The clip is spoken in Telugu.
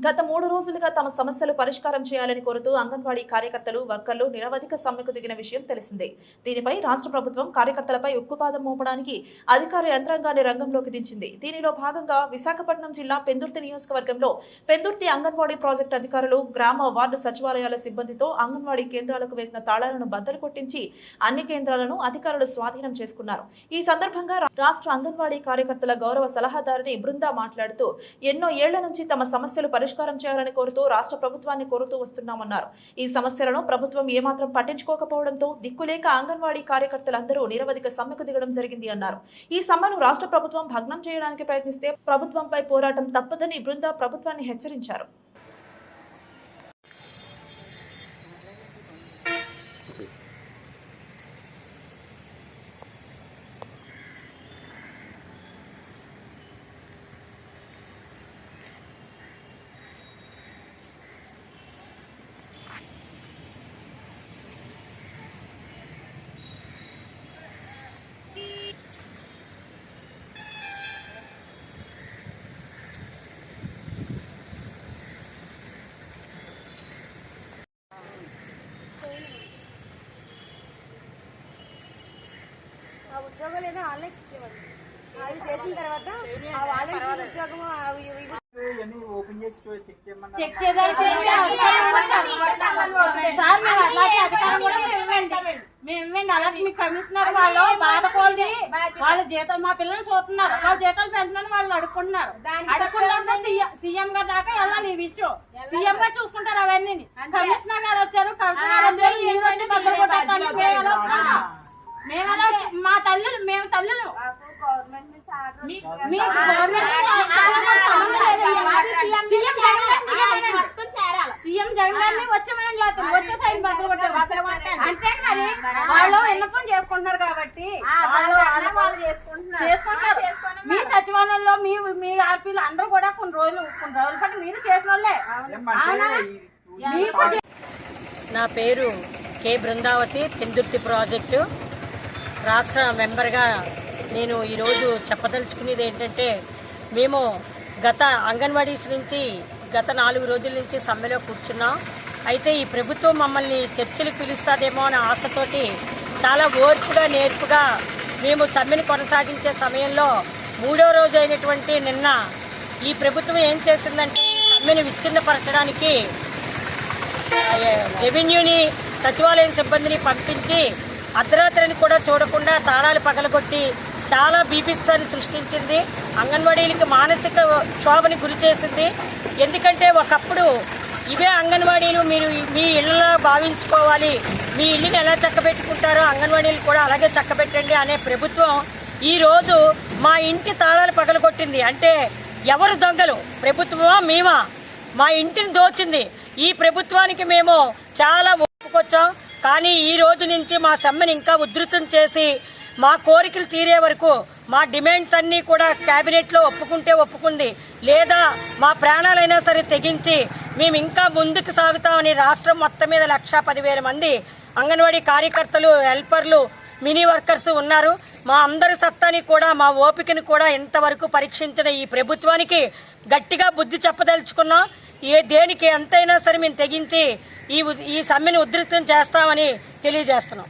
గత 3 రోజులుగా తమ సమస్యలు పరిష్కారం చేయాలని కోరుతూ అంగన్వాడీ కార్యకర్తలు వర్కర్లు నిరవధిక సమ్మెకు దిగిన విషయం తెలిసిందే. దీనిపై రాష్ట్ర ప్రభుత్వం కార్యకర్తలపై ఉక్కుపాదం మోపడానికి అధికార యంత్రాంగాన్ని రంగంలోకి దించింది. దీనిలో భాగంగా విశాఖపట్నం జిల్లా పెందుర్తి నియోజకవర్గంలో పెందుర్తి అంగన్వాడీ ప్రాజెక్టు అధికారులు గ్రామ వార్డు సచివాలయాల సిబ్బందితో అంగన్వాడీ కేంద్రాలకు వేసిన తాళాలను బద్దలు కొట్టించి అన్ని కేంద్రాలను అధికారులు స్వాధీనం చేసుకున్నారు. ఈ సందర్భంగా రాష్ట్ర అంగన్వాడీ కార్యకర్తల గౌరవ సలహాదారుని బృందా మాట్లాడుతూ ఎన్నో ఏళ్ల నుంచి తమ సమస్యలు పరిష్కారం చేయాలని కోరుతూ రాష్ట్ర ప్రభుత్వాన్ని కోరుతూ వస్తున్నామన్నారు. ఈ సమస్యలను ప్రభుత్వం ఏమాత్రం పట్టించుకోకపోవడంతో దిక్కులేక అంగన్వాడీ కార్యకర్తలందరూ నిరవధిక సమ్మెకు దిగడం జరిగింది అన్నారు. ఈ సమ్మెను రాష్ట్ర ప్రభుత్వం భగ్నం చేయడానికి ప్రయత్నిస్తే ప్రభుత్వంపై పోరాటం తప్పదని బృందా ప్రభుత్వాన్ని హెచ్చరించారు. ఉద్యోగాలు ఏదో వాళ్ళే చెప్పేవాళ్ళు. వాళ్ళు చేసిన తర్వాత ఆ వాళ్ళ ఉద్యోగం చెక్ మేమివ్వండి. అలాంటి మీ కమిషనర్ వాళ్ళు బాధపోల్ది వాళ్ళ జీతాలు మా పిల్లలు చూస్తున్నారు. వాళ్ళ జీతాలు పెంచమని వాళ్ళు అడుక్కుంటున్నారు. అడుక్కుంటుంటే సీఎం గారి దాకా వెళ్ళాలి. ఈ విషయం సీఎం గారు చూసుకుంటారు. అవన్నీ కమిషనర్ గారు వచ్చారు. మా తల్లులు మేము తల్లులు సీఎం జగన్ గారిని వచ్చేమని వచ్చే సైన్ బట్టలు కొట్టారు. అంతే మరి వాళ్ళు విన్నపం చేసుకుంటున్నారు కాబట్టి చేసుకుంటారు. మీ సచివాలయంలో మీ ఆర్పీలు అందరూ కూడా కొన్ని రోజులు పాటు మీరు చేసిన వాళ్ళే. నా పేరు కె బృందావతి, పెందుర్తి ప్రాజెక్టు రాష్ట్ర మెంబర్గా నేను ఈరోజు చెప్పదలుచుకునేది ఏంటంటే, మేము గత అంగన్వాడీస్ నుంచి గత 4 రోజుల నుంచి సమ్మెలో కూర్చున్నాం. అయితే ఈ ప్రభుత్వం మమ్మల్ని చర్చలకు పిలుస్తుందేమో అనే ఆశతోటి చాలా ఓర్పుగా నేర్పుగా మేము సమ్మెను కొనసాగించే సమయంలో 3వ రోజు అయినటువంటి నిన్న ఈ ప్రభుత్వం ఏం చేసిందంటే, ఈ సమ్మెను విచ్ఛిన్నపరచడానికి రెవెన్యూని సచివాలయం సిబ్బందిని పంపించి అర్ధరాత్రిని కూడా చూడకుండా తాళాలు పగలగొట్టి చాలా బీభత్సాన్ని సృష్టించింది. అంగన్వాడీలకి మానసిక క్షోభని గురి చేసింది. ఎందుకంటే ఒకప్పుడు ఇవే అంగన్వాడీలు మీరు మీ ఇళ్లలో భావించుకోవాలి, మీ ఇల్లుని ఎలా చక్కబెట్టుకుంటారో అంగన్వాడీలు కూడా అలాగే చక్కబెట్టండి అనే ప్రభుత్వం ఈరోజు మా ఇంటి తాళాలు పగలగొట్టింది. అంటే ఎవరు దొంగలు, ప్రభుత్వమా మేమా? మా ఇంటిని దోచింది. ఈ ప్రభుత్వానికి మేము చాలా ఒప్పుకొచ్చాం. కానీ ఈ రోజు నుంచి మా సమ్మెను ఇంకా ఉధృతం చేసి మా కోరికలు తీరే వరకు మా డిమాండ్స్ అన్నీ కూడా కేబినెట్లో ఒప్పుకుంటే ఒప్పుకుంది, లేదా మా ప్రాణాలైనా సరే తెగించి మేము ఇంకా ముందుకు సాగుతామని రాష్ట్రం మొత్తం మీద 1,10,000 మంది అంగన్వాడీ కార్యకర్తలు, హెల్పర్లు, మినీ వర్కర్స్ ఉన్నారు. మా అందరి సత్తాని కూడా మా ఓపికను కూడా ఇంతవరకు పరీక్షించిన ఈ ప్రభుత్వానికి గట్టిగా బుద్ధి చెప్పదలుచుకున్నాం. దేనికి ఎంతైనా సరే మేము తెగించి ఈ సమ్మెను ఉధృతం చేస్తామని తెలియజేస్తున్నాం.